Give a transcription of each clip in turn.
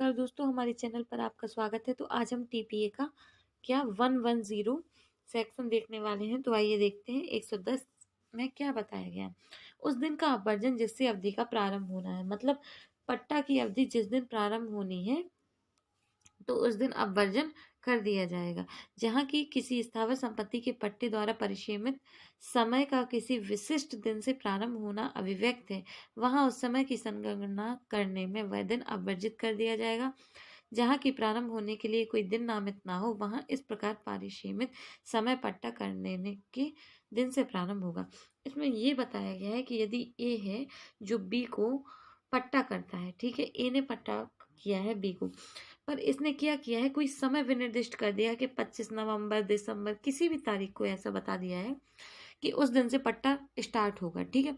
नमस्कार दोस्तों, हमारे चैनल पर आपका स्वागत है। तो आज हम टीपीए का क्या 110 सेक्शन देखने वाले हैं। तो आइए देखते हैं 110 में क्या बताया गया है। उस दिन का अपवर्जन जिससे अवधि का प्रारंभ होना है, मतलब पट्टा की अवधि जिस दिन प्रारंभ होनी है तो उस दिन अपवर्जन कर दिया जाएगा। जहाँ की किसी स्थावर संपत्ति के पट्टे द्वारा परिसीमित समय का किसी विशिष्ट दिन से प्रारंभ होना अभिव्यक्त है, वहां उस समय की संगणना करने में वह दिन अपवर्जित कर दिया जाएगा। जहाँ की प्रारंभ होने के लिए कोई दिन नामित ना हो, वहां इस प्रकार परिसीमित समय पट्टा करने के दिन से प्रारंभ होगा। इसमें ये बताया गया है कि यदि ए है जो बी को पट्टा करता है, ठीक है, ए ने पट्टा किया है बी को, पर इसने क्या किया है, कोई समय विनिर्दिष्ट कर दिया है कि 25 नवंबर, दिसंबर, किसी भी तारीख को ऐसा बता दिया है कि उस दिन से पट्टा स्टार्ट होगा, ठीक है।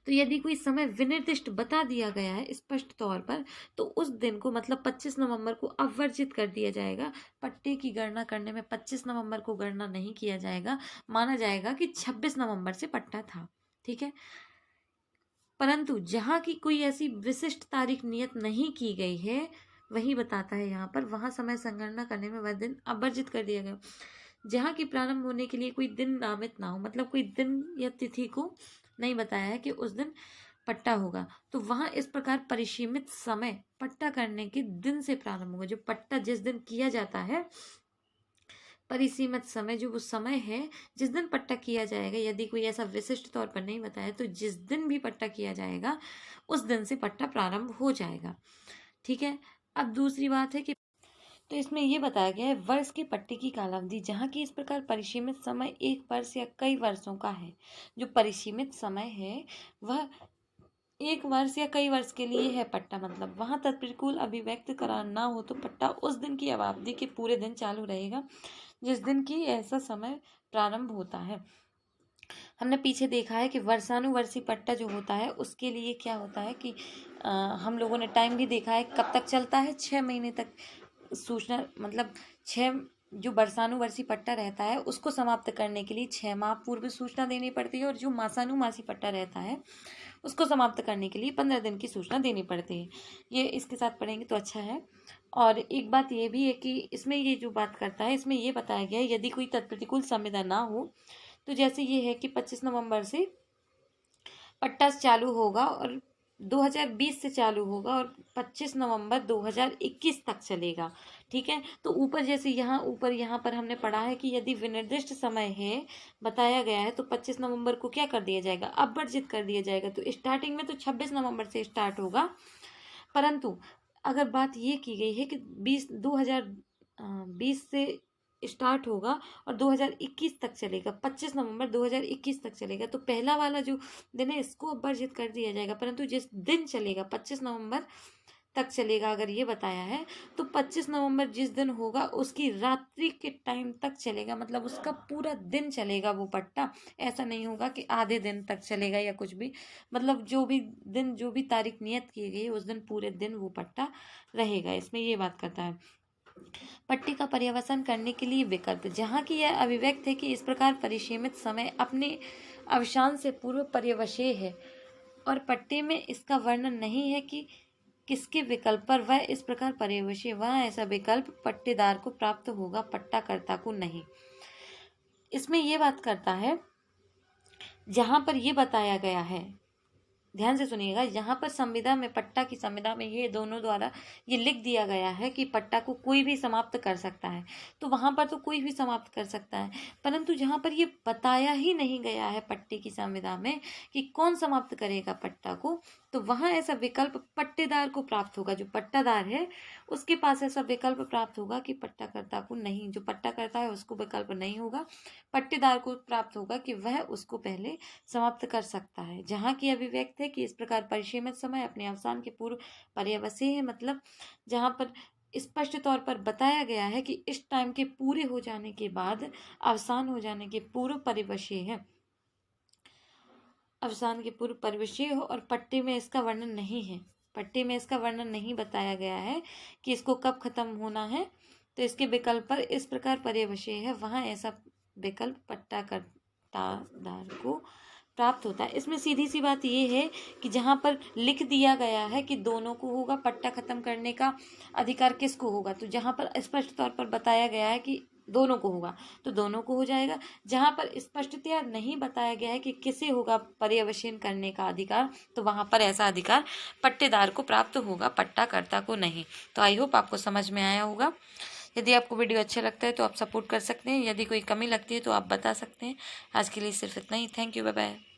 तो यदि कोई समय विनिर्दिष्ट बता दिया गया है स्पष्ट तौर पर, तो उस दिन को मतलब 25 नवंबर को अपवर्जित कर दिया जाएगा। पट्टे की गणना करने में 25 नवंबर को गणना नहीं किया जाएगा, माना जाएगा कि 26 नवंबर से पट्टा था, ठीक है। परंतु जहां की कोई ऐसी विशिष्ट तारीख नियत नहीं की गई है, वही बताता है यहाँ पर, वहां समय संगणना करने में वह दिन अपवर्जित कर दिया गया। जहाँ की प्रारंभ होने के लिए कोई दिन नामित ना हो, मतलब कोई दिन या तिथि को नहीं बताया है कि उस दिन पट्टा होगा, तो वहां इस प्रकार परिसीमित समय पट्टा करने के दिन से प्रारंभ होगा। जो पट्टा जिस दिन किया जाता है, परिसीमित समय जो वो समय है जिस दिन पट्टा किया जाएगा, यदि कोई ऐसा विशिष्ट तौर पर नहीं बताया तो जिस दिन भी पट्टा किया जाएगा उस दिन से पट्टा प्रारंभ हो जाएगा, ठीक है। अब दूसरी बात है कि तो इसमें यह बताया गया है वर्ष के पट्टे की कालावधि, जहाँ की इस प्रकार परिसीमित समय 1 वर्ष या कई वर्षों का है। जो परिसीमित समय है वह 1 वर्ष या कई वर्ष के लिए है पट्टा, मतलब वहां तत्प्रतिकूल अभिव्यक्त करार ना हो तो पट्टा उस दिन की अवधि के पूरे दिन चालू रहेगा जिस दिन की ऐसा समय प्रारंभ होता है। हमने पीछे देखा है कि वर्षानुवर्षी पट्टा जो होता है उसके लिए क्या होता है कि हम लोगों ने टाइम भी देखा है, कब तक चलता है, 6 महीने तक सूचना, मतलब 6 जो वर्षानुवर्षी पट्टा रहता है उसको समाप्त करने के लिए 6 माह पूर्व सूचना देनी पड़ती है, और जो मासानुमासी पट्टा रहता है उसको समाप्त करने के लिए 15 दिन की सूचना देनी पड़ती है। ये इसके साथ पढ़ेंगे तो अच्छा है। और एक बात ये भी है कि इसमें ये जो बात करता है, इसमें ये बताया गया है यदि कोई तत्प्रतिकूल संविदा ना हो, तो जैसे ये है कि 25 नवंबर से पट्टा चालू होगा और 2020 से चालू होगा और 25 नवंबर 2021 तक चलेगा, ठीक है। तो ऊपर जैसे यहाँ पर हमने पढ़ा है कि यदि विनिर्दिष्ट समय है बताया गया है तो 25 नवंबर को क्या कर दिया जाएगा, अपवर्जित कर दिया जाएगा। तो स्टार्टिंग में तो 26 नवंबर से स्टार्ट होगा, परंतु अगर बात ये की गई है कि 2020 से स्टार्ट होगा और 2021 तक चलेगा, 25 नवंबर 2021 तक चलेगा, तो पहला वाला जो दिन है इसको अपवर्जित कर दिया जाएगा। परंतु जिस दिन चलेगा 25 नवंबर तक चलेगा, अगर ये बताया है तो 25 नवंबर जिस दिन होगा उसकी रात्रि के टाइम तक चलेगा, मतलब उसका पूरा दिन चलेगा वो पट्टा। ऐसा नहीं होगा कि आधे दिन तक चलेगा या कुछ भी, मतलब जो भी दिन, जो भी तारीख नियत की गई उस दिन पूरे दिन वो पट्टा रहेगा। इसमें ये बात करता है पट्टे का पर्यवसान करने के लिए विकल्प, जहाँ की यह अभिव्यक्त है कि इस प्रकार परिसीमित समय अपने अवसान से पूर्व पर्यवशेय है और पट्टे में इसका वर्णन नहीं है कि किसके विकल्प पर वह इस प्रकार पर्यवशेय, वह ऐसा विकल्प पट्टेदार को प्राप्त होगा, पट्टाकर्ता को नहीं। इसमें यह बात करता है जहां पर यह बताया गया है, ध्यान से सुनिएगा, यहाँ पर संविदा में, पट्टा की संविदा में ये दोनों द्वारा ये लिख दिया गया है कि पट्टा को कोई भी समाप्त कर सकता है, तो वहां पर तो कोई भी समाप्त कर सकता है, परंतु जहाँ पर ये बताया ही नहीं गया है पट्टे की संविदा में कि कौन समाप्त करेगा पट्टा को, तो वहां ऐसा विकल्प पट्टेदार को प्राप्त होगा। जो पट्टादार है उसके पास ऐसा विकल्प प्राप्त होगा कि पट्टाकर्ता को नहीं, जो पट्टाकर्ता है उसको विकल्प नहीं होगा, पट्टेदार को प्राप्त होगा कि वह उसको पहले समाप्त कर सकता है। जहाँ की अभिव्यक्त है कि इस प्रकार परिसीमित समय अपने अवसान के पूर्व पर्यवसायी है, मतलब जहाँ पर स्पष्ट तौर पर बताया गया है कि इस टाइम के पूरे हो जाने के बाद, अवसान हो जाने के पूर्व परिवशीय है, अवसान के पूर्व परिवशीय हो, और पट्टे में इसका वर्णन नहीं है, पट्टे में इसका वर्णन नहीं बताया गया है कि इसको कब खत्म होना है, तो इसके विकल्प पर इस प्रकार पर्यवशीय है, वहां ऐसा विकल्प पट्टाकर्तादार को प्राप्त होता है। इसमें सीधी सी बात ये है कि जहाँ पर लिख दिया गया है कि दोनों को होगा, पट्टा खत्म करने का अधिकार किसको होगा, तो जहाँ पर स्पष्ट तौर पर बताया गया है कि दोनों को होगा तो दोनों को हो जाएगा। जहाँ पर स्पष्टतया नहीं बताया गया है कि किसे होगा पर्यवसान करने का अधिकार, तो वहाँ पर ऐसा अधिकार पट्टेदार को प्राप्त होगा, पट्टाकर्ता को नहीं। तो आई होप आपको समझ में आया होगा। यदि आपको वीडियो अच्छा लगता है तो आप सपोर्ट कर सकते हैं, यदि कोई कमी लगती है तो आप बता सकते हैं। आज के लिए सिर्फ इतना ही। Thank you, bye bye.